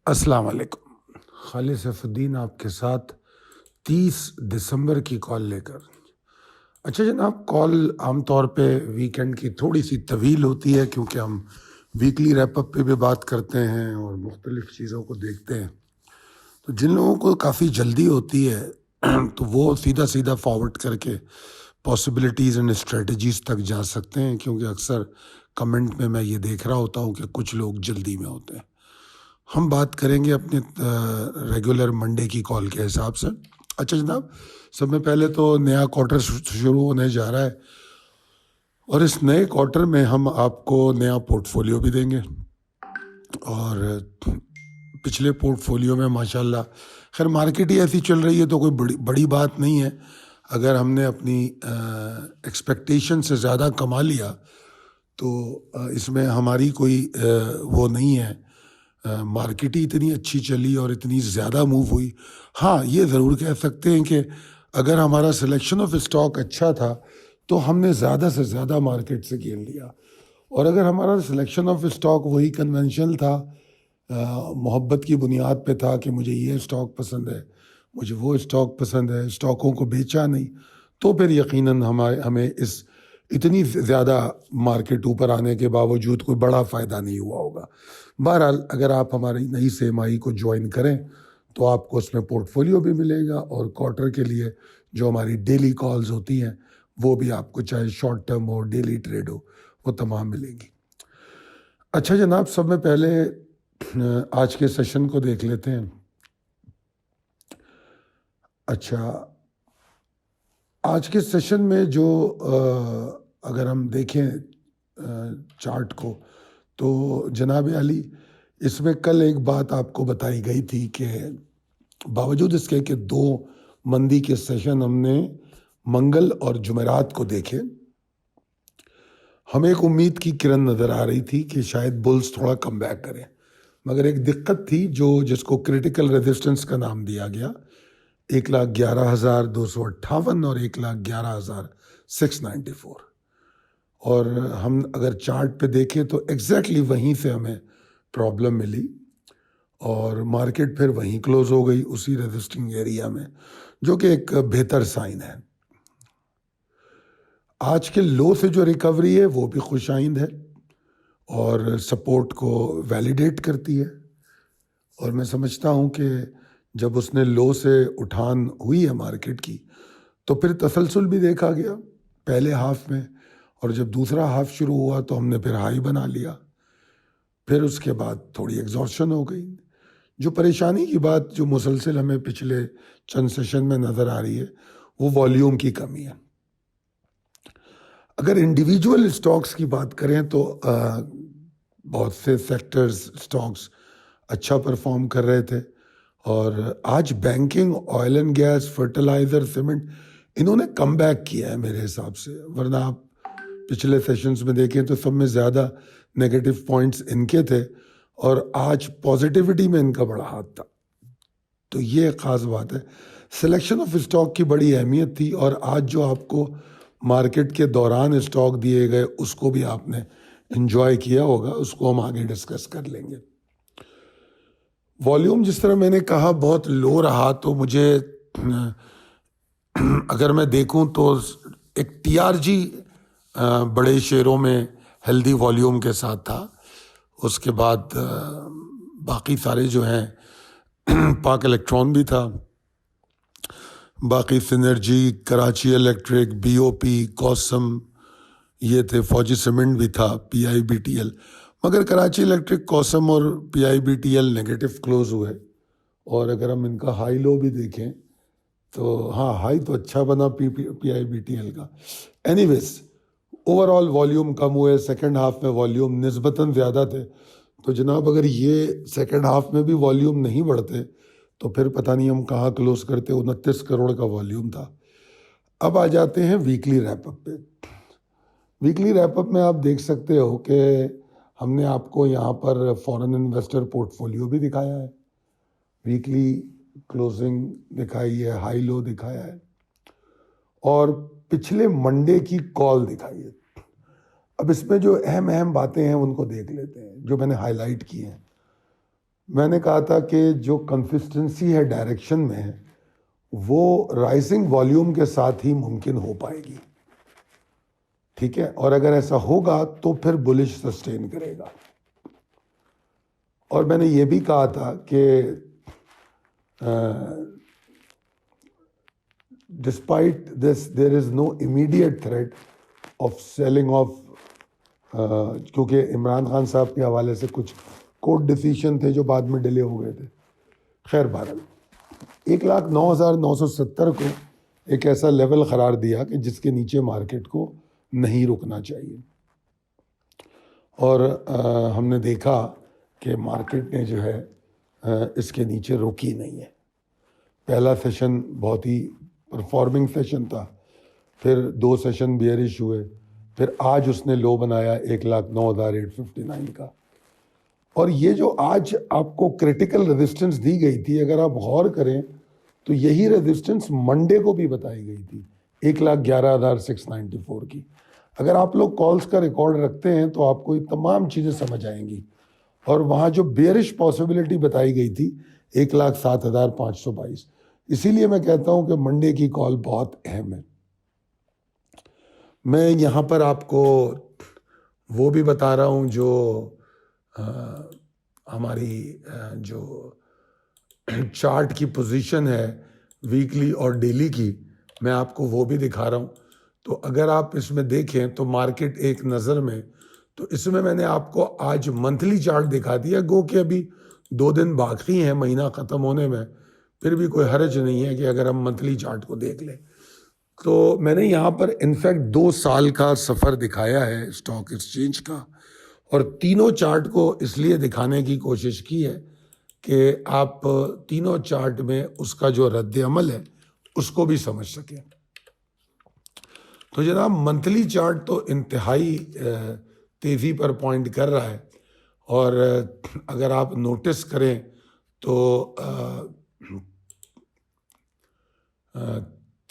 अस्सलाम वालेकुम। खालिद सैफुद्दीन आपके साथ 30 दिसंबर की कॉल लेकर। अच्छा जनाब, कॉल आमतौर पे वीकेंड की थोड़ी सी तवील होती है क्योंकि हम वीकली रैपअप पे भी बात करते हैं और मुख्तलिफ चीज़ों को देखते हैं। तो जिन लोगों को काफ़ी जल्दी होती है तो वो सीधा सीधा फॉरवर्ड करके पॉसिबिलिटीज़ एंड स्ट्रेटजीज़ तक जा सकते हैं, क्योंकि अक्सर कमेंट में मैं ये देख रहा होता हूँ कि कुछ लोग जल्दी में होते हैं। हम बात करेंगे अपने रेगुलर मंडे की कॉल के हिसाब से। अच्छा जनाब, सब में पहले तो नया क्वार्टर शुरू होने जा रहा है और इस नए क्वार्टर में हम आपको नया पोर्टफोलियो भी देंगे। और पिछले पोर्टफोलियो में माशाल्लाह, खैर मार्केट ही ऐसी चल रही है तो कोई बड़ी बड़ी बात नहीं है। अगर हमने अपनी एक्सपेक्टेशन से ज़्यादा कमा लिया तो इसमें हमारी कोई वो नहीं है। मार्केट ही इतनी अच्छी चली और इतनी ज़्यादा मूव हुई। हाँ, ये ज़रूर कह सकते हैं कि अगर हमारा सिलेक्शन ऑफ स्टॉक अच्छा था तो हमने ज़्यादा से ज़्यादा मार्केट से गेन लिया। और अगर हमारा सिलेक्शन ऑफ स्टॉक वही कन्वेंशनल था, मोहब्बत की बुनियाद पे था कि मुझे ये स्टॉक पसंद है, मुझे वो स्टॉक पसंद है, स्टॉकों को बेचा नहीं, तो फिर यकीनन हमें इस इतनी ज़्यादा मार्केट ऊपर आने के बावजूद कोई बड़ा फ़ायदा नहीं हुआ होगा। बहरहाल, अगर आप हमारी नई सेमाई को ज्वाइन करें तो आपको उसमें पोर्टफोलियो भी मिलेगा और क्वार्टर के लिए जो हमारी डेली कॉल्स होती हैं वो भी आपको, चाहे शॉर्ट टर्म हो डेली ट्रेड हो, वो तमाम मिलेंगी। अच्छा जनाब, सब में पहले आज के सेशन को देख लेते हैं। अच्छा, आज के सेशन में जो अगर हम देखें चार्ट को, तो जनाब अली, इसमें कल एक बात आपको बताई गई थी कि बावजूद इसके कि दो मंदी के सेशन हमने मंगल और जुमेरात को देखे, हमें एक उम्मीद की किरण नज़र आ रही थी कि शायद बुल्स थोड़ा कम बैक करें। मगर एक दिक्कत थी जो जिसको क्रिटिकल रेजिस्टेंस का नाम दिया गया, 1,11,258 और 1,11,694। और हम अगर चार्ट पे देखें तो एग्जैक्टली वहीं से हमें प्रॉब्लम मिली और मार्केट फिर वहीं क्लोज हो गई, उसी रेजिस्टिंग एरिया में, जो कि एक बेहतर साइन है। आज के लो से जो रिकवरी है वो भी खुशाइंद है और सपोर्ट को वैलिडेट करती है। और मैं समझता हूँ कि जब उसने लो से उठान हुई है मार्केट की, तो फिर तसलसल भी देखा गया पहले हाफ में, और जब दूसरा हाफ शुरू हुआ तो हमने फिर हाई बना लिया। फिर उसके बाद थोड़ी एग्जॉर्शन हो गई। जो परेशानी की बात जो मुसलसल हमें पिछले चंद सेशन में नज़र आ रही है वो वॉल्यूम की कमी है। अगर इंडिविजुअल स्टॉक्स की बात करें तो बहुत से सेक्टर्स, स्टॉक्स अच्छा परफॉर्म कर रहे थे। और आज banking, oil and gas, fertilizer, cement, इन्होंने कम बैक किया है मेरे हिसाब से। वरना आप पिछले सेशंस में देखें तो सब में ज़्यादा नेगेटिव पॉइंट्स इनके थे और आज पॉजिटिविटी में इनका बड़ा हाथ था। तो ये एक ख़ास बात है। सिलेक्शन ऑफ स्टॉक की बड़ी अहमियत थी और आज जो आपको मार्केट के दौरान स्टॉक दिए गए उसको भी आपने एंजॉय किया होगा, उसको हम आगे डिस्कस कर लेंगे। वॉल्यूम जिस तरह मैंने कहा बहुत लो रहा, तो मुझे अगर मैं देखूं तो एक टीआरजी बड़े शेयरों में हेल्दी वॉल्यूम के साथ था। उसके बाद बाकी सारे जो हैं पाक इलेक्ट्रॉन भी था, बाकी सिनर्जी, कराची इलेक्ट्रिक, बीओपी, कॉसम, ये थे, फौजी सीमेंट भी था, पीआईबीटीएल। मगर कराची इलेक्ट्रिक, कॉसम और पीआईबीटीएल नेगेटिव क्लोज हुए। और अगर हम इनका हाई लो भी देखें तो हाँ, हाई तो अच्छा बना पीआईबीटीएल का। एनीवेज, ओवरऑल वॉल्यूम कम हुए। सेकंड हाफ में वॉल्यूम निस्बतन ज़्यादा थे। तो जनाब, अगर ये सेकंड हाफ में भी वॉल्यूम नहीं बढ़ते तो फिर पता नहीं हम कहाँ क्लोज करते। 29 करोड़ का वॉल्यूम था। अब आ जाते हैं वीकली रैपअप पे। वीकली रैपअप में आप देख सकते हो कि हमने आपको यहाँ पर फॉरेन इन्वेस्टर पोर्टफोलियो भी दिखाया है, वीकली क्लोजिंग दिखाई है, हाई लो दिखाया है और पिछले मंडे की कॉल दिखाई है। अब इसमें जो अहम अहम बातें हैं उनको देख लेते हैं जो मैंने हाईलाइट की हैं। मैंने कहा था कि जो कंसिस्टेंसी है डायरेक्शन में वो राइजिंग वॉल्यूम के साथ ही मुमकिन हो पाएगी, ठीक है। और अगर ऐसा होगा तो फिर बुलिश सस्टेन करेगा। और मैंने ये भी कहा था कि despite this there is no immediate threat of selling off, क्योंकि इमरान खान साहब के हवाले से कुछ कोर्ट डिसीजन थे जो बाद में डिले हो गए थे। खैर बहरहाल 1,09,970 को एक ऐसा लेवल करार दिया कि जिसके नीचे मार्केट को नहीं रुकना चाहिए। और हमने देखा कि मार्केट ने जो है इसके नीचे रोकी नहीं है। पहला सेशन बहुत ही परफॉर्मिंग सेशन था, फिर 2 सेशन बियरिश हुए, फिर आज उसने लो बनाया 1,09,859 का। और ये जो आज आपको क्रिटिकल रेजिस्टेंस दी गई थी, अगर आप गौर करें तो यही रेजिस्टेंस मंडे को भी बताई गई थी 1,11,694 की। अगर आप लोग कॉल्स का रिकॉर्ड रखते हैं तो आपको ये तमाम चीज़ें समझ आएंगी। और वहाँ जो बेयरिश पॉसिबिलिटी बताई गई थी 1,07,522। इसीलिए मैं कहता हूँ कि मंडे की कॉल बहुत अहम है। मैं यहाँ पर आपको वो भी बता रहा हूँ जो हमारी जो चार्ट की पोजीशन है वीकली और डेली की, मैं आपको वो भी दिखा रहा हूँ। तो अगर आप इसमें देखें तो मार्केट एक नज़र में, तो इसमें मैंने आपको आज मंथली चार्ट दिखा दिया। गो कि अभी 2 दिन बाकी हैं महीना ख़त्म होने में, फिर भी कोई हर्ज नहीं है कि अगर हम मंथली चार्ट को देख लें। तो मैंने यहाँ पर इनफैक्ट 2 साल का सफ़र दिखाया है स्टॉक एक्सचेंज का, और तीनों चार्ट को इसलिए दिखाने की कोशिश की है कि आप तीनों चार्ट में उसका जो रद्द अमल है उसको भी समझ सकें। तो जनाब मंथली चार्ट तो इंतहाई तेज़ी पर पॉइंट कर रहा है। और अगर आप नोटिस करें तो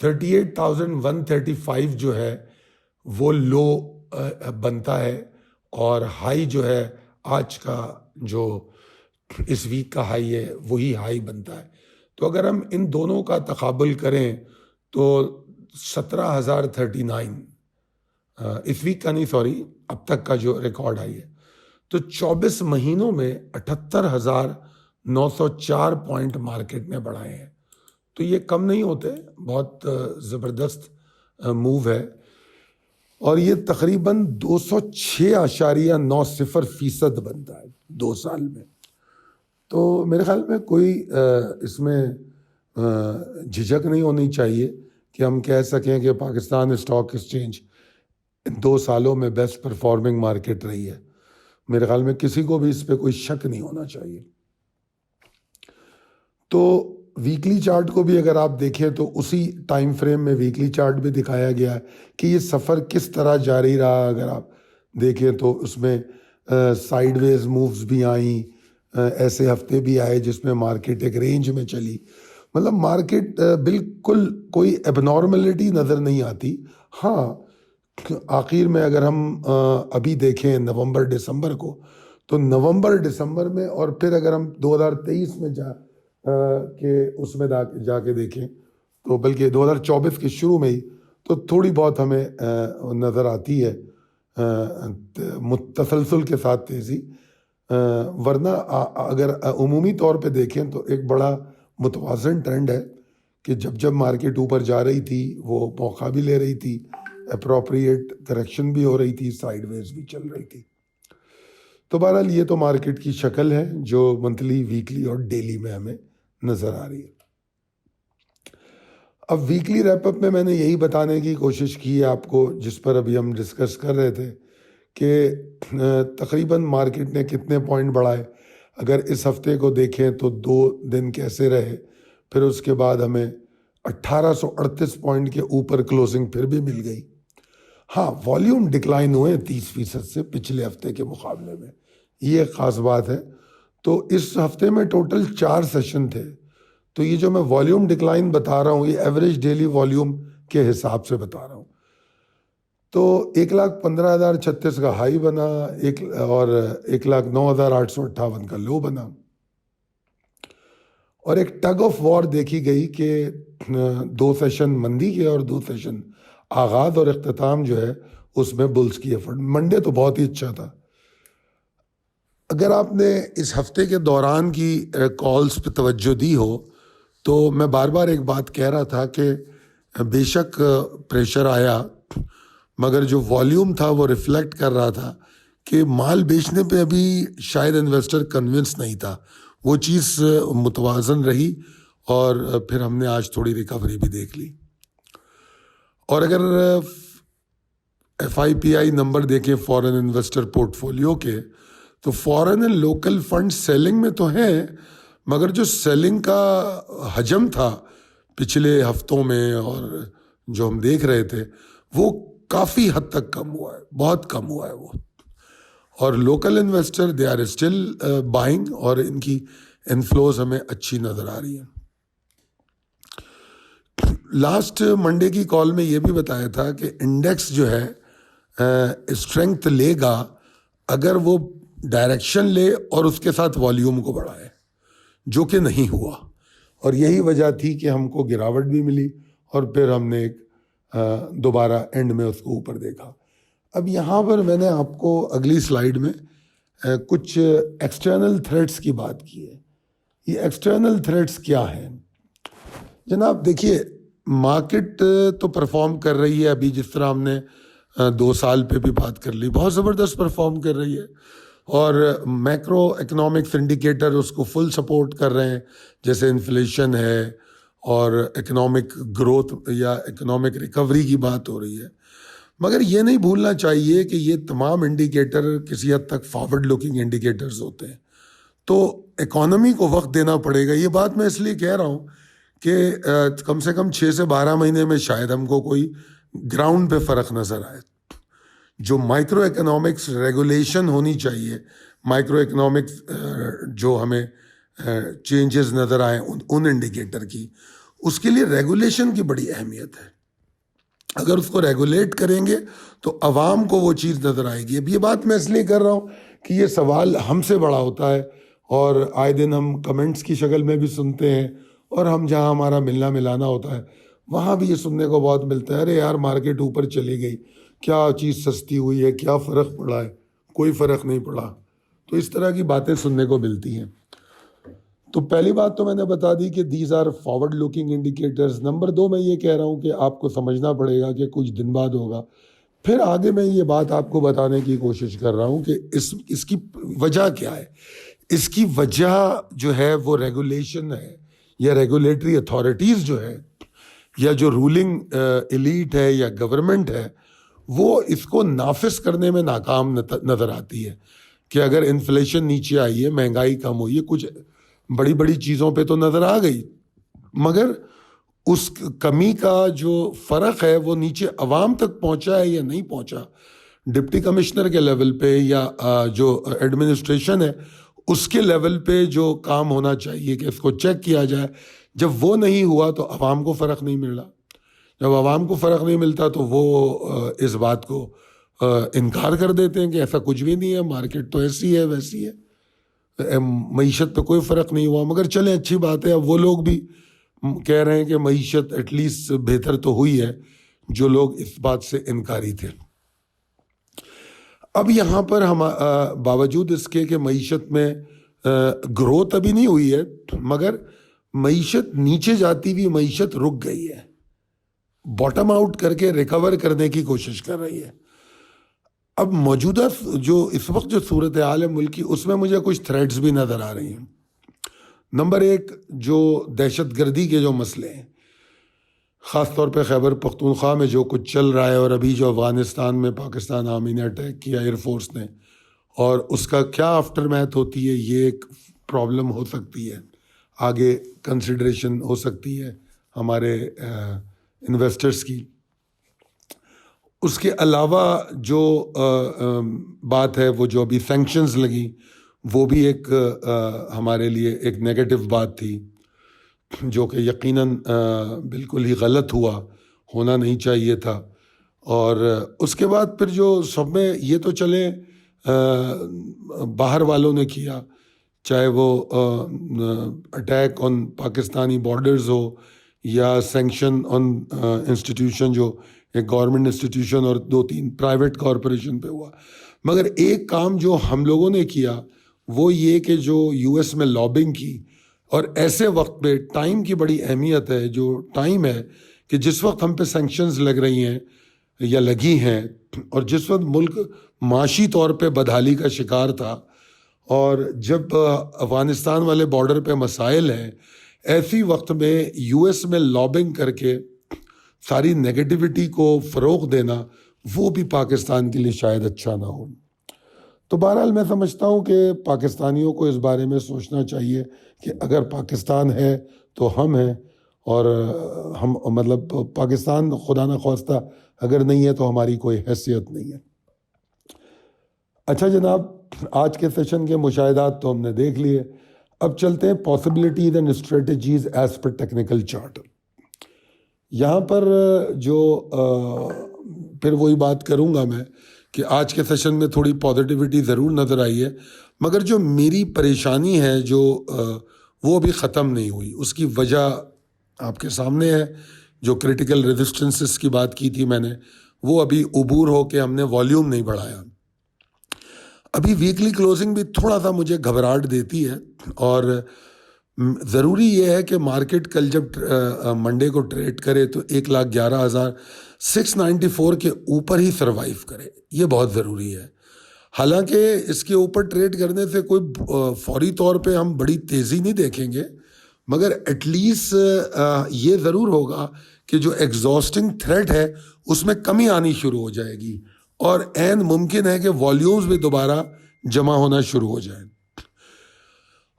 38,135 जो है वो लो बनता है, और हाई जो है आज का जो इस वीक का हाई है वही हाई बनता है। तो अगर हम इन दोनों का तकाबुल करें तो 17,039 इस वीक का नहीं, सॉरी, अब तक का जो रिकॉर्ड हाई है। तो 24 महीनों में 78,904 पॉइंट मार्केट ने बढ़ाए हैं। तो ये कम नहीं होते, बहुत ज़बरदस्त मूव है। और ये तकरीबन 206.90% बनता है 2 साल में। तो मेरे ख्याल में कोई इसमें झिझक नहीं होनी चाहिए कि हम कह सकें कि पाकिस्तान स्टॉक एक्सचेंज 2 सालों में बेस्ट परफॉर्मिंग मार्केट रही है। मेरे ख्याल में किसी को भी इस पर कोई शक नहीं होना चाहिए। तो वीकली चार्ट को भी अगर आप देखें तो उसी टाइम फ्रेम में वीकली चार्ट भी दिखाया गया है कि ये सफ़र किस तरह जारी रहा। अगर आप देखें तो उसमें साइडवेज मूव्स भी आई, ऐसे हफ्ते भी आए जिसमें मार्केट एक रेंज में चली। मतलब मार्केट बिल्कुल कोई एबनॉर्मलिटी नज़र नहीं आती। हाँ, आखिर में अगर हम अभी देखें नवंबर दिसंबर को, तो नवंबर दिसंबर में, और फिर अगर हम 2023 में के उसमें जाके देखें तो बल्कि 2024 के शुरू में ही, तो थोड़ी बहुत हमें नज़र आती है मुतसलसल के साथ तेज़ी। वरना अगर उमूमी तौर पे देखें तो एक बड़ा मुतवाज़न ट्रेंड है कि जब जब मार्केट ऊपर जा रही थी वो मौका भी ले रही थी, अप्रोप्रिएट करेक्शन भी हो रही थी, साइडवेज भी चल रही थी। तो बहरहाल ये तो मार्केट की शक्ल है जो मंथली, वीकली और डेली में हमें नज़र आ रही है। अब वीकली रैपअप में मैंने यही बताने की कोशिश की है आपको, जिस पर अभी हम डिस्कस कर रहे थे कि तकरीबन मार्केट ने कितने पॉइंट बढ़ाए। अगर इस हफ्ते को देखें तो 2 दिन कैसे रहे, फिर उसके बाद हमें 1838 पॉइंट के ऊपर क्लोजिंग फिर भी मिल गई। हाँ, वॉल्यूम डिक्लाइन हुए 30% से पिछले हफ्ते के मुकाबले में, ये एक ख़ास बात है। तो इस हफ्ते में टोटल 4 सेशन थे। तो ये जो मैं वॉल्यूम डिक्लाइन बता रहा हूँ ये एवरेज डेली वॉल्यूम के हिसाब से बता रहा हूँ। तो 1,15,036 का हाई बना, और 1,09,858 का लो बना। और एक टग ऑफ वॉर देखी गई कि 2 सेशन मंदी के और 2 सेशन आगाज और इख्तिताम जो है उसमें बुल्स की एफर्ट। मंडे तो बहुत ही अच्छा था। अगर आपने इस हफ्ते के दौरान की कॉल्स पे तवज्जो दी हो तो मैं बार बार एक बात कह रहा था कि बेशक प्रेशर आया, मगर जो वॉल्यूम था वो रिफ्लेक्ट कर रहा था कि माल बेचने पे अभी शायद इन्वेस्टर कन्विंस नहीं था। वो चीज़ मुतवाज़न रही और फिर हमने आज थोड़ी रिकवरी भी देख ली। और अगर FIPI नंबर देखें फॉरेन इन्वेस्टर पोर्टफोलियो के, तो foreign and local fund selling में तो हैं, मगर जो सेलिंग का हजम था पिछले हफ्तों में और जो हम देख रहे थे वो काफ़ी हद तक कम हुआ है, बहुत कम हुआ है वो। और local investor they are still buying और इनकी इनफ्लोज हमें अच्छी नज़र आ रही है। लास्ट मंडे की कॉल में ये भी बताया था कि इंडेक्स जो है स्ट्रेंथ लेगा अगर वो डायरेक्शन ले और उसके साथ वॉल्यूम को बढ़ाए, जो कि नहीं हुआ। और यही वजह थी कि हमको गिरावट भी मिली और फिर हमने एक दोबारा एंड में उसको ऊपर देखा। अब यहाँ पर मैंने आपको अगली स्लाइड में कुछ एक्सटर्नल थ्रेट्स की बात की है। ये एक्सटर्नल थ्रेट्स क्या हैं जनाब? देखिए, मार्केट तो परफॉर्म कर रही है अभी, जिस तरह हमने 2 साल पे भी बात कर ली, बहुत ज़बरदस्त परफॉर्म कर रही है और मैक्रो इकोनॉमिक्स इंडिकेटर उसको फुल सपोर्ट कर रहे हैं, जैसे इन्फ्लेशन है और इकोनॉमिक ग्रोथ या इकोनॉमिक रिकवरी की बात हो रही है। मगर ये नहीं भूलना चाहिए कि ये तमाम इंडिकेटर किसी हद तक फॉरवर्ड लुकिंग इंडिकेटर्स होते हैं, तो इकोनॉमी को वक्त देना पड़ेगा। ये बात मैं इसलिए कह रहा हूँ कि कम से कम 6 से 12 महीने में शायद हमको कोई ग्राउंड पे फ़र्क नज़र आए। जो माइक्रो इकोनॉमिक्स रेगुलेशन होनी चाहिए, माइक्रो इकोनॉमिक्स जो हमें चेंजेस नज़र आए उन इंडिकेटर की, उसके लिए रेगुलेशन की बड़ी अहमियत है। अगर उसको रेगुलेट करेंगे तो आवाम को वो चीज़ नज़र आएगी। अब ये बात मैं इसलिए कर रहा हूँ कि ये सवाल हमसे बड़ा होता है और आए दिन हम कमेंट्स की शक्ल में भी सुनते हैं और हम जहाँ हमारा मिलना मिलाना होता है वहाँ भी ये सुनने को बहुत मिलता है, अरे यार मार्केट ऊपर चली गई, क्या चीज़ सस्ती हुई है, क्या फ़र्क पड़ा है, कोई फ़र्क नहीं पड़ा। तो इस तरह की बातें सुनने को मिलती हैं। तो पहली बात तो मैंने बता दी कि these are forward looking indicators. Number 2 मैं ये कह रहा हूँ कि आपको समझना पड़ेगा कि कुछ दिन बाद होगा। फिर आगे मैं ये बात आपको बताने की कोशिश कर रहा हूँ कि इसकी वजह क्या है। इसकी वजह जो है वो रेगुलेशन है या रेगुलेटरी अथॉरिटीज़ जो है या जो रूलिंग एलीट है या गवर्नमेंट है, वो इसको नाफिज करने में नाकाम नज़र आती है। कि अगर इन्फ्लेशन नीचे आई है, महंगाई कम हुई है, कुछ बड़ी बड़ी चीज़ों पे तो नज़र आ गई, मगर उस कमी का जो फ़र्क है वो नीचे अवाम तक पहुंचा है या नहीं पहुंचा, डिप्टी कमिश्नर के लेवल पे या जो एडमिनिस्ट्रेशन है उसके लेवल पे जो काम होना चाहिए कि इसको चेक किया जाए, जब वो नहीं हुआ तो अवाम को फ़र्क नहीं मिला। जब अवाम को फ़र्क नहीं मिलता तो वो इस बात को इनकार कर देते हैं कि ऐसा कुछ भी नहीं है, मार्केट तो ऐसी है वैसी है, मईशत पे कोई फ़र्क नहीं हुआ। मगर चलें, अच्छी बात है, अब वो लोग भी कह रहे हैं कि मईशत एटलीस्ट बेहतर तो हुई है, जो लोग इस बात से इनकारी थे। अब यहाँ पर हम बावजूद इसके कि मईशत में ग्रोथ अभी नहीं हुई है, मगर मईशत नीचे जाती हुई मईशत रुक गई है, बॉटम आउट करके रिकवर करने की कोशिश कर रही है। अब मौजूदा जो इस वक्त जो सूरत हाल है मुल्क की, उसमें मुझे कुछ थ्रेड्स भी नज़र आ रही हैं। नंबर 1, जो दहशतगर्दी के जो मसले हैं, ख़ास तौर पे खैबर पख्तूनख्वा में जो कुछ चल रहा है और अभी जो अफ़गानिस्तान में पाकिस्तान आर्मी ने अटैक किया एयरफोर्स ने, और उसका क्या आफ्टर मैथ होती है, ये एक प्रॉब्लम हो सकती है, आगे कंसिडरेशन हो सकती है हमारे इन्वेस्टर्स की। उसके अलावा जो बात है वो जो अभी सैंक्शंस लगी, वो भी एक हमारे लिए एक नेगेटिव बात थी, जो कि यकीनन बिल्कुल ही गलत हुआ, होना नहीं चाहिए था। और उसके बाद फिर जो सब में ये तो चले बाहर वालों ने किया चाहे वो अटैक ऑन पाकिस्तानी बॉर्डर्स हो या सैंक्शन ऑन इंस्टीट्यूशन जो एक गवर्नमेंट इंस्टीट्यूशन और 2-3 प्राइवेट कॉरपोरेशन पे हुआ। मगर एक काम जो हम लोगों ने किया वो ये कि जो यूएस में लॉबिंग की, और ऐसे वक्त पे टाइम की बड़ी अहमियत है। जो टाइम है कि जिस वक्त हम पे सैंक्शंस लग रही हैं या लगी हैं, और जिस वक्त मुल्क माशी तौर पे बदहाली का शिकार था, और जब अफगानिस्तान वाले बॉर्डर पे मसाइल हैं, ऐसी वक्त में यूएस में लॉबिंग करके सारी नेगेटिविटी को फ़रोग देना वो भी पाकिस्तान के लिए शायद अच्छा ना हो। तो बहरहाल मैं समझता हूँ कि पाकिस्तानियों को इस बारे में सोचना चाहिए कि अगर पाकिस्तान है तो हम हैं, और हम मतलब पाकिस्तान खुदा न ख्वास्ता अगर नहीं है तो हमारी कोई हैसियत नहीं है। अच्छा जनाब, आज के सेशन के मुशाहिदात तो हमने देख लिए। अब चलते हैं possibilities and strategies as per technical chart. यहाँ पर जो फिर वही बात करूँगा मैं कि आज के सेशन में थोड़ी पॉजिटिविटी ज़रूर नज़र आई है, मगर जो मेरी परेशानी है जो वो अभी ख़त्म नहीं हुई, उसकी वजह आपके सामने है। जो क्रिटिकल रेजिस्टेंसेस की बात की थी मैंने, वो अभी उबूर हो के हमने वॉल्यूम नहीं बढ़ाया। अभी वीकली क्लोजिंग भी थोड़ा सा मुझे घबराहट देती है, और ज़रूरी ये है कि मार्केट कल जब मंडे को ट्रेड करे तो 1,11,694 के ऊपर ही सरवाइव करे, ये बहुत ज़रूरी है। हालांकि इसके ऊपर ट्रेड करने से कोई फौरी तौर पे हम बड़ी तेज़ी नहीं देखेंगे, मगर एटलीस्ट ये ज़रूर होगा कि जो एग्जॉस्टिंग थ्रेट है उसमें कमी आनी शुरू हो जाएगी, और ऐन मुमकिन है कि वॉल्यूम्स भी दोबारा जमा होना शुरू हो जाए।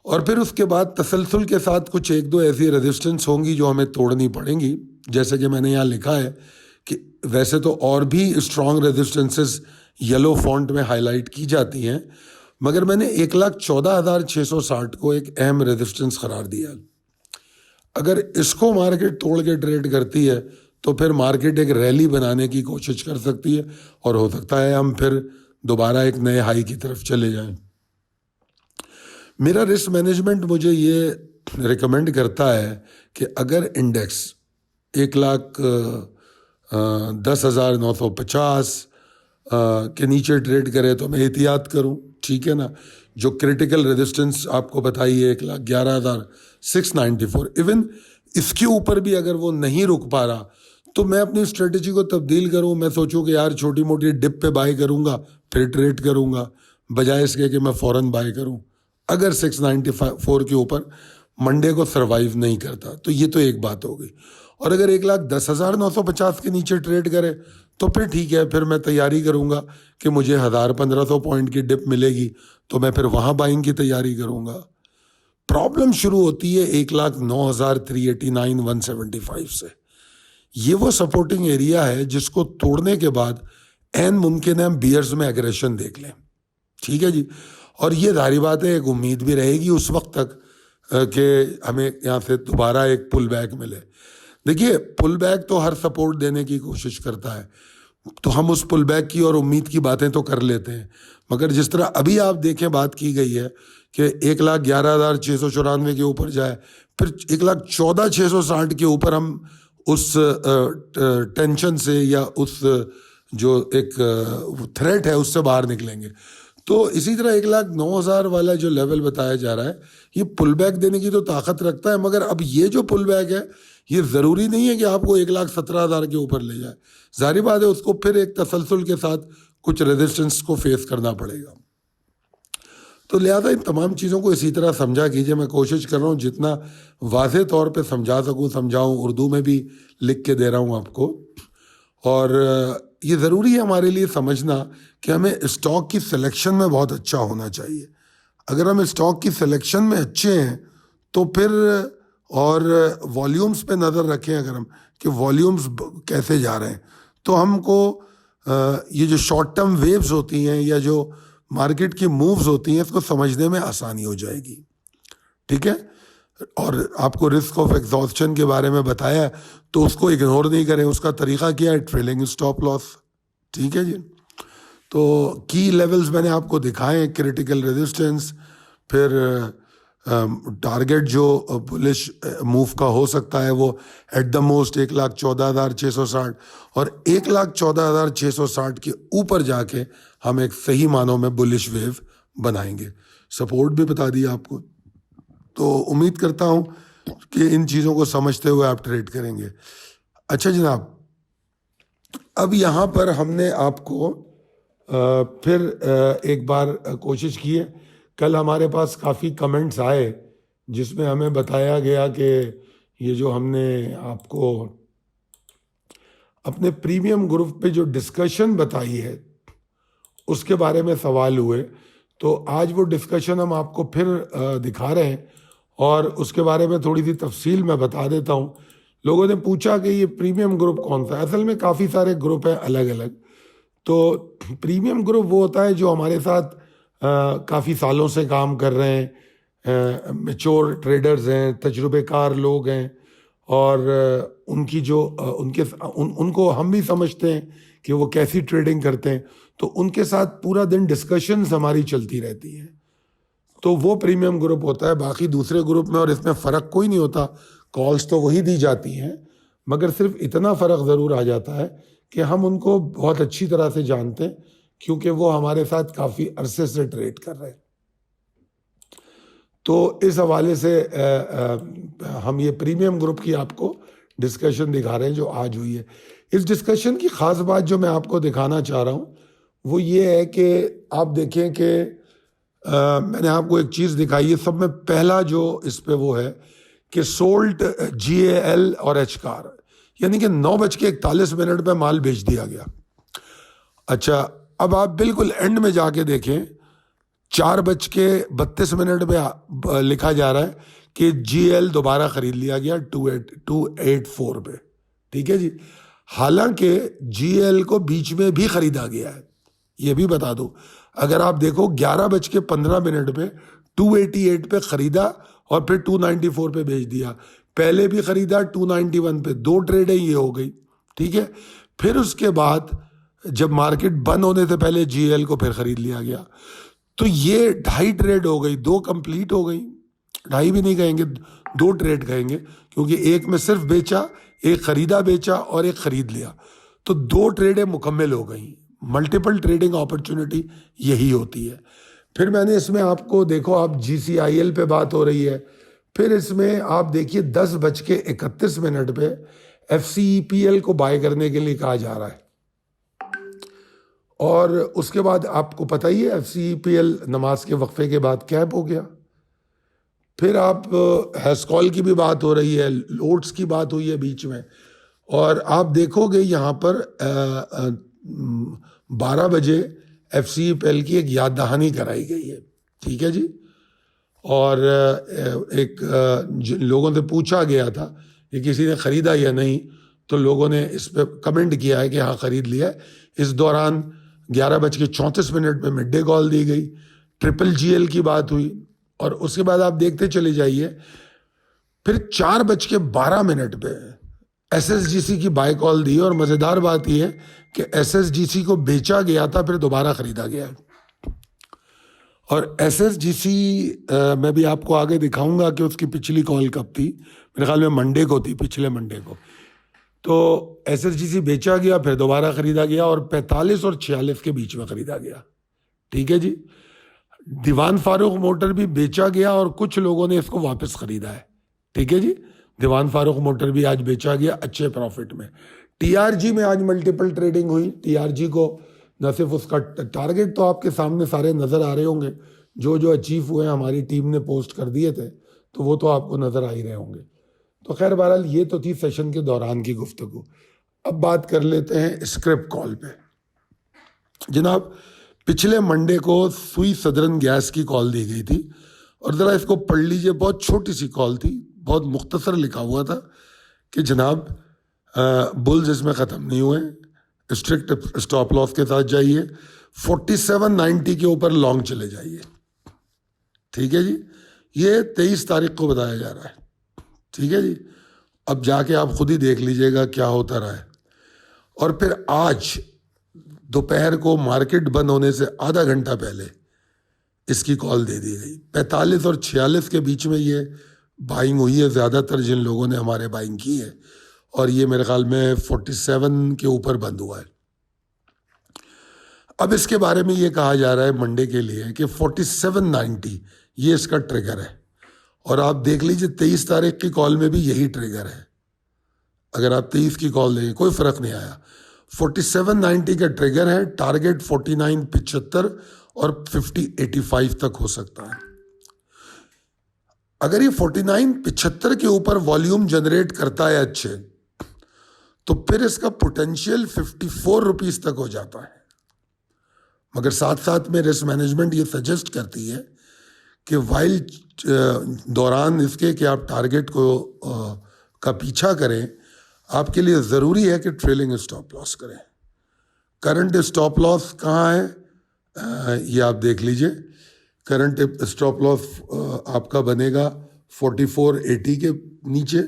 और फिर उसके बाद तसलसल के साथ कुछ 1-2 ऐसी रेजिस्टेंस होंगी जो हमें तोड़नी पड़ेंगी, जैसे कि मैंने यहाँ लिखा है कि वैसे तो और भी स्ट्रॉन्ग रेजिस्टेंसेस येलो फॉन्ट में हाईलाइट की जाती हैं, मगर मैंने 1,14,660 को एक अहम रेजिस्टेंस करार दिया। अगर इसको मार्केट तोड़ के ट्रेड करती है तो फिर मार्केट एक रैली बनाने की कोशिश कर सकती है, और हो सकता है हम फिर दोबारा एक नए हाई की तरफ चले जाएं। मेरा रिस्क मैनेजमेंट मुझे ये रिकमेंड करता है कि अगर इंडेक्स 1,10,950 के नीचे ट्रेड करे तो मैं एहतियात करूं, ठीक है ना। जो क्रिटिकल रेजिस्टेंस आपको बताई है 1,11,694, इवन इसके ऊपर भी अगर वो नहीं रुक पा रहा तो मैं अपनी स्ट्रेटजी को तब्दील करूं। मैं सोचूं कि यार छोटी मोटी डिप पे बाय करूंगा फिर ट्रेड करूंगा, बजाय इसके कि मैं फ़ौरन बाय करूं अगर 694 के ऊपर मंडे को सरवाइव नहीं करता। तो ये तो एक बात हो गई। और अगर 1,10,950 के नीचे ट्रेड करे तो फिर ठीक है, फिर मैं तैयारी करूंगा कि मुझे 1,000-1,500 पॉइंट की डिप मिलेगी तो मैं फिर वहाँ बाइंग की तैयारी करूंगा। प्रॉब्लम शुरू होती है 1,09,389,175 से। ये वो सपोर्टिंग एरिया है जिसको तोड़ने के बाद एन मुमकिन है हम बियर्स में एग्रेशन देख लें, ठीक है जी। और ये जाहिर बात है एक उम्मीद भी रहेगी उस वक्त तक कि हमें यहाँ से दोबारा एक पुल बैक मिले। देखिए पुल बैक तो हर सपोर्ट देने की कोशिश करता है, तो हम उस पुल बैक की और उम्मीद की बातें तो कर लेते हैं, मगर जिस तरह अभी आप देखें बात की गई है कि 1,11,694 के ऊपर जाए, फिर 1,14,660 के ऊपर हम उस टेंशन से या उस जो एक थ्रेट है उससे बाहर निकलेंगे। तो इसी तरह 1,09,000 वाला जो लेवल बताया जा रहा है ये पुल बैक देने की तो ताकत रखता है, मगर अब ये जो पुल बैक है ये ज़रूरी नहीं है कि आपको 1,17,000 के ऊपर ले जाए। जाहिर बात है उसको फिर एक तसलसल के साथ कुछ रेजिस्टेंस को फेस करना पड़ेगा। तो लिहाजा इन तमाम चीज़ों को इसी तरह समझा कीजिए। मैं कोशिश कर रहा हूँ जितना वाज़ेह तौर पे समझा सकूँ समझाऊँ, उर्दू में भी लिख के दे रहा हूँ आपको। और ये ज़रूरी है हमारे लिए समझना कि हमें स्टॉक की सिलेक्शन में बहुत अच्छा होना चाहिए। अगर हम स्टॉक की सिलेक्शन में अच्छे हैं तो फिर, और वॉल्यूम्स पे नज़र रखें अगर हम कि वॉल्यूम्स कैसे जा रहे हैं, तो हमको ये जो शॉर्ट टर्म वेव्स होती हैं या जो मार्केट की मूव्स होती हैं इसको समझने में आसानी हो जाएगी, ठीक है। और आपको रिस्क ऑफ एग्जॉस्शन के बारे में बताया तो उसको इग्नोर नहीं करें। उसका तरीका क्या है? ट्रेलिंग स्टॉप लॉस, ठीक है जी। तो की लेवल्स मैंने आपको दिखाए हैं, क्रिटिकल रेजिस्टेंस, फिर टारगेट जो बुलिश मूव का हो सकता है वो एट द मोस्ट 1,14,660 और 1,14,660 के ऊपर जाके हम एक सही मानों में बुलिश वेव बनाएंगे। सपोर्ट भी बता दिया आपको, तो उम्मीद करता हूं कि इन चीज़ों को समझते हुए आप ट्रेड करेंगे। अच्छा जनाब, अब यहाँ पर हमने आपको फिर एक बार कोशिश की है। कल हमारे पास काफ़ी कमेंट्स आए जिसमें हमें बताया गया कि ये जो हमने आपको अपने प्रीमियम ग्रुप पे जो डिस्कशन बताई है उसके बारे में सवाल हुए, तो आज वो डिस्कशन हम आपको फिर दिखा रहे हैं और उसके बारे में थोड़ी सी तफसील मैं बता देता हूँ। लोगों ने पूछा कि ये प्रीमियम ग्रुप कौन सा है। असल में काफ़ी सारे ग्रुप हैं अलग अलग। तो प्रीमियम ग्रुप वो होता है जो हमारे साथ काफ़ी सालों से काम कर रहे हैं, मैच्योर ट्रेडर्स हैं, तजुर्बेकार लोग हैं और उनकी जो उनको हम भी समझते हैं कि वो कैसी ट्रेडिंग करते हैं, तो उनके साथ पूरा दिन डिस्कशंस हमारी चलती रहती हैं। तो वो प्रीमियम ग्रुप होता है। बाकी दूसरे ग्रुप में और इसमें फ़र्क कोई नहीं होता, कॉल्स तो वही दी जाती हैं, मगर सिर्फ इतना फ़र्क ज़रूर आ जाता है कि हम उनको बहुत अच्छी तरह से जानते हैं क्योंकि वो हमारे साथ काफ़ी अरसे से ट्रेड कर रहे हैं। तो इस हवाले से हम ये प्रीमियम ग्रुप की आपको डिस्कशन दिखा रहे हैं जो आज हुई है। इस डिस्कशन की ख़ास बात जो मैं आपको दिखाना चाह रहा हूँ वो ये है कि आप देखें कि मैंने आपको एक चीज़ दिखाई है। सब में पहला जो इस पे वो है कि सोल्ट GAL और HCAR, यानी कि 9:41 पे माल बेच दिया गया। अच्छा, अब आप बिल्कुल एंड में जाके देखें 4:32 पे लिखा जा रहा है कि GL दोबारा खरीद लिया गया 284 पे। ठीक है जी, हालांकि GL को बीच में भी खरीदा गया है, ये भी बता दो। अगर आप देखो 11:15 पे 288 पे खरीदा और फिर 294 पे बेच दिया। पहले भी खरीदा 291 पे, 2 ट्रेडें ये हो गई। ठीक है, फिर उसके बाद जब मार्केट बंद होने से पहले GL को फिर खरीद लिया गया। तो ये 2.5 ट्रेड हो गई, 2 कंप्लीट हो गई। 2.5 भी नहीं कहेंगे, 2 ट्रेड कहेंगे, क्योंकि एक में सिर्फ बेचा, एक खरीदा बेचा और एक खरीद लिया। तो 2 ट्रेडें मुकम्मल हो गई। मल्टीपल ट्रेडिंग अपॉर्चुनिटी यही होती है। फिर मैंने इसमें आपको देखो, आप GCIL पे बात हो रही है। फिर इसमें आप देखिए 10:31 पे FCEPL को बाय करने के लिए कहा जा रहा है और उसके बाद आपको पता ही है FCEPL नमाज के वक्फे के बाद कैप हो गया। फिर आप हैस्कॉल की भी बात हो रही है, लोड्स की बात हुई है बीच में, और आप देखोगे यहाँ पर 12 बजे FCEPL की एक याद दहानी कराई गई है। ठीक है जी, और एक लोगों से पूछा गया था कि किसी ने ख़रीदा या नहीं, तो लोगों ने इस पर कमेंट किया है कि हाँ ख़रीद लिया है। इस दौरान 11:34 पे मिड डे कॉल दी गई, ट्रिपल GL की बात हुई और उसके बाद आप देखते चले जाइए। फिर 4:12 पे SSGC की बाय कॉल दी और मज़ेदार बात यह है कि SSGC को बेचा गया था, फिर दोबारा ख़रीदा गया। और SSGC मैं भी आपको आगे दिखाऊंगा कि उसकी पिछली कॉल कब थी। मेरे ख्याल में मंडे को थी, पिछले मंडे को। तो SSGC बेचा गया, फिर दोबारा खरीदा गया और 45 और 46 के बीच में खरीदा गया। ठीक है जी, दीवान फारूक मोटर भी बेचा गया और कुछ लोगों ने इसको वापस खरीदा है। ठीक है जी, दीवान फारूक मोटर भी आज बेचा गया अच्छे प्रॉफिट में। TRG में आज मल्टीपल ट्रेडिंग हुई। TRG को न सिर्फ उसका टारगेट तो आपके सामने सारे नज़र आ रहे होंगे, जो जो अचीव हुए हमारी टीम ने पोस्ट कर दिए थे, तो वो तो आपको नज़र आ ही रहे होंगे। तो खैर बहरहाल ये तो थी सेशन के दौरान की गुफ्तगू। अब बात कर लेते हैं स्क्रिप्ट कॉल पे। जनाब, पिछले मंडे को सुई सदरन गैस की कॉल दी गई थी और ज़रा इसको पढ़ लीजिए। बहुत छोटी सी कॉल थी, बहुत मुख्तसर लिखा हुआ था कि जनाब बुल्स इसमें ख़त्म नहीं हुए, स्ट्रिक्ट स्टॉप लॉस के साथ जाइए, 4790 के ऊपर लॉन्ग चले जाइए। ठीक है जी, ये 23 तारीख को बताया जा रहा है। ठीक है जी, अब जाके आप खुद ही देख लीजिएगा क्या होता रहा है। और फिर आज दोपहर को मार्केट बंद होने से आधा घंटा पहले इसकी कॉल दे दी गई। 45 और 46 के बीच में ये बाइंग हुई है ज़्यादातर जिन लोगों ने हमारे बाइंग की है, और ये मेरे ख्याल में 47 के ऊपर बंद हुआ है। अब इसके बारे में ये कहा जा रहा है मंडे के लिए कि 4790 ये इसका ट्रिगर है, और आप देख लीजिए 23 तारीख की कॉल में भी यही ट्रिगर है। अगर आप 23 की कॉल देंगे कोई फर्क नहीं आया, 4790 का ट्रिगर है। टारगेट 4975 और 5085 तक हो सकता है। अगर ये 4975 के ऊपर वॉल्यूम जनरेट करता है अच्छे, तो फिर इसका पोटेंशियल 54 रुपीज तक हो जाता है। मगर साथ साथ में रिस्क मैनेजमेंट ये सजेस्ट करती है कि वाइल दौरान इसके कि आप टारगेट को का पीछा करें, आपके लिए ज़रूरी है कि ट्रेलिंग स्टॉप लॉस करें। करंट स्टॉप लॉस कहाँ है ये आप देख लीजिए। करंट स्टॉप लॉस आपका बनेगा 4480 के नीचे,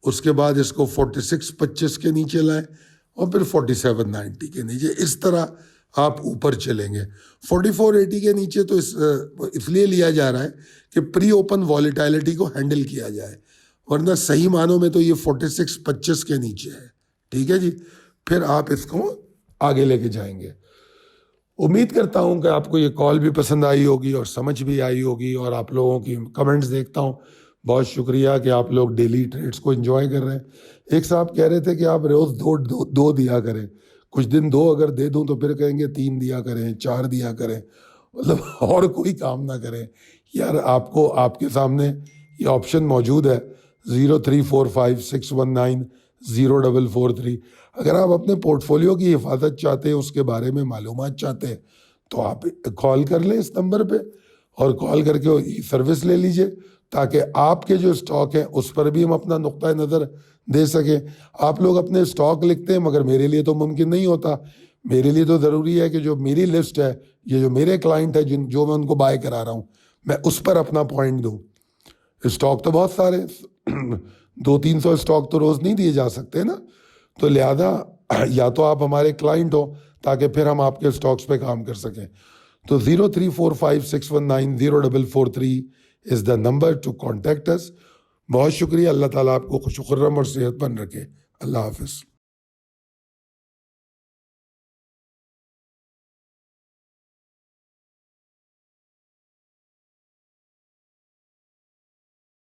उसके बाद इसको 4625 के नीचे लाएं और फिर 4790 के नीचे। इस तरह आप ऊपर चलेंगे। 4480 के नीचे तो इसलिए लिया जा रहा है कि प्री ओपन वॉलेटिलिटी को हैंडल किया जाए, वरना सही मानों में तो ये 4625 के नीचे है। ठीक है जी, फिर आप इसको आगे लेके जाएंगे। उम्मीद करता हूं कि आपको ये कॉल भी पसंद आई होगी और समझ भी आई होगी, और आप लोगों की कमेंट्स देखता हूं। बहुत शुक्रिया कि आप लोग डेली ट्रेड्स को एंजॉय कर रहे हैं। एक साहब कह रहे थे कि आप रोज दो दिया करें, कुछ दिन 2 अगर दे दूं तो फिर कहेंगे 3 दिया करें, 4 दिया करें, मतलब और कोई काम ना करें। यार आपको आपके सामने ये ऑप्शन मौजूद है 034561904443। अगर आप अपने पोर्टफोलियो की हिफाजत चाहते हैं, उसके बारे में मालूमात चाहते हैं, तो आप कॉल कर लें इस नंबर पे और कॉल करके सर्विस ले लीजिए, ताकि आपके जो स्टॉक है उस पर भी हम अपना नुक्ता नज़र दे सकें। आप लोग अपने स्टॉक लिखते हैं, मगर मेरे लिए तो मुमकिन नहीं होता। मेरे लिए तो ज़रूरी है कि जो मेरी लिस्ट है, ये जो मेरे क्लाइंट है जो मैं उनको बाय करा रहा हूँ, मैं उस पर अपना पॉइंट दूँ। स्टॉक तो बहुत सारे 200-300 स्टॉक तो रोज़ नहीं दिए जा सकते ना, तो लिहाजा या तो आप हमारे क्लाइंट हो ताकि फिर हम आपके स्टॉक्स पे काम कर सकें। तो 034561904443 is the number two contact us. बहुत शुक्रिया। अल्लाह ताला आपको खुश खुर्रम और सेहतमंद रखे। अल्लाह हाफिज़।